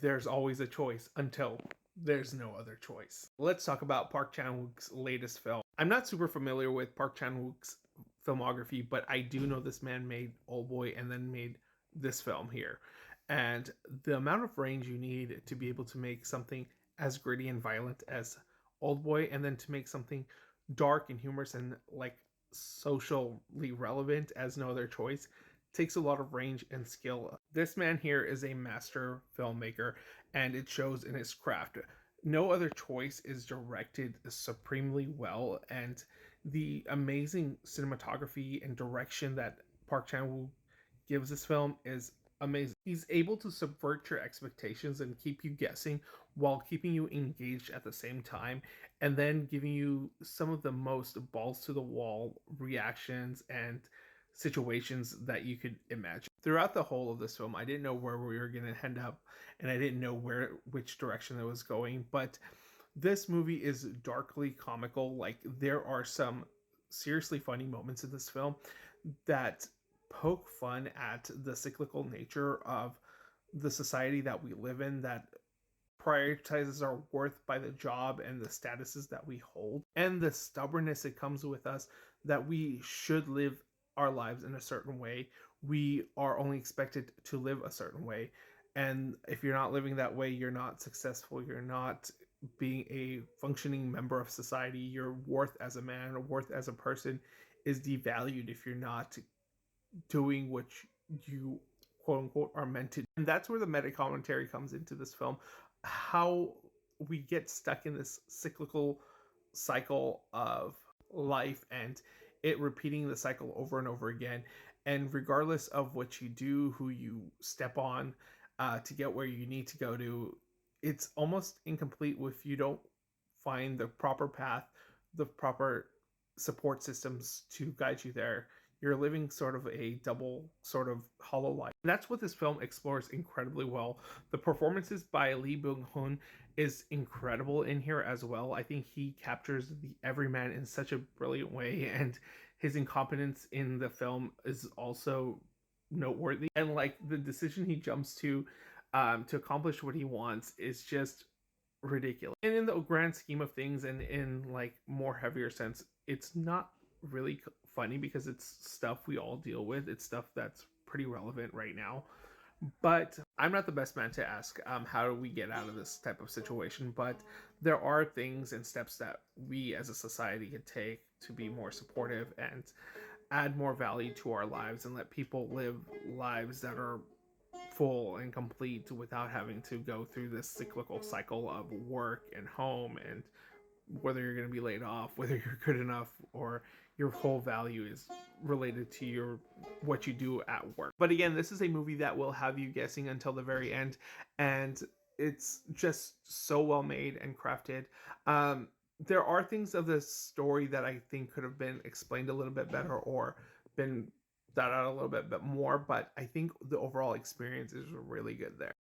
there's always a choice until there's no other choice. Let's talk about Park Chan-wook's latest film. I'm not super familiar with Park Chan-wook's filmography, but I do know this man made Oldboy and then made this film here. And the amount of range you need to be able to make something as gritty and violent as Oldboy, and then to make something dark and humorous and like socially relevant as No Other Choice, takes a lot of range and skill. This man here is a master filmmaker, and it shows in his craft. No Other Choice is directed supremely well, and the amazing cinematography and direction that Park Chan Wook gives this film is amazing. He's able to subvert your expectations and keep you guessing while keeping you engaged at the same time, and then giving you some of the most balls to the wall reactions and situations that you could imagine. Throughout the whole of this film, I didn't know where we were going to end up, and I didn't know which direction it was going, but this movie is darkly comical. Like, there are some seriously funny moments in this film that poke fun at the cyclical nature of the society that we live in, that prioritizes our worth by the job and the statuses that we hold, and the stubbornness that comes with us, that we should live our lives in a certain way. We are only expected to live a certain way. And if you're not living that way, you're not successful. You're not being a functioning member of society. Your worth as a man or worth as a person is devalued if you're not doing what you quote unquote are meant to. And that's where the meta commentary comes into this film. How we get stuck in this cyclical cycle of life, and it repeating the cycle over and over again. And regardless of what you do, who you step on to get where you need to go to, it's almost incomplete if you don't find the proper path, the proper support systems to guide you there. You're living sort of a double, sort of hollow life. And that's what this film explores incredibly well. The performances by Lee Byung-hun is incredible in here as well. I think he captures the everyman in such a brilliant way, and his incompetence in the film is also noteworthy. And like the decision he jumps to accomplish what he wants is just ridiculous. And in the grand scheme of things, and in like more heavier sense, it's not really funny because it's stuff we all deal with. It's stuff that's pretty relevant right now. But I'm not the best man to ask how do we get out of this type of situation. But there are things and steps that we as a society can take to be more supportive and add more value to our lives and let people live lives that are full and complete without having to go through this cyclical cycle of work and home, and whether you're going to be laid off, whether you're good enough, or your whole value is related to your what you do at work. But again, this is a movie that will have you guessing until the very end, and it's just so well made and crafted. There are things of this story that I think could have been explained a little bit better or been thought out a little bit more, but I think the overall experience is really good there.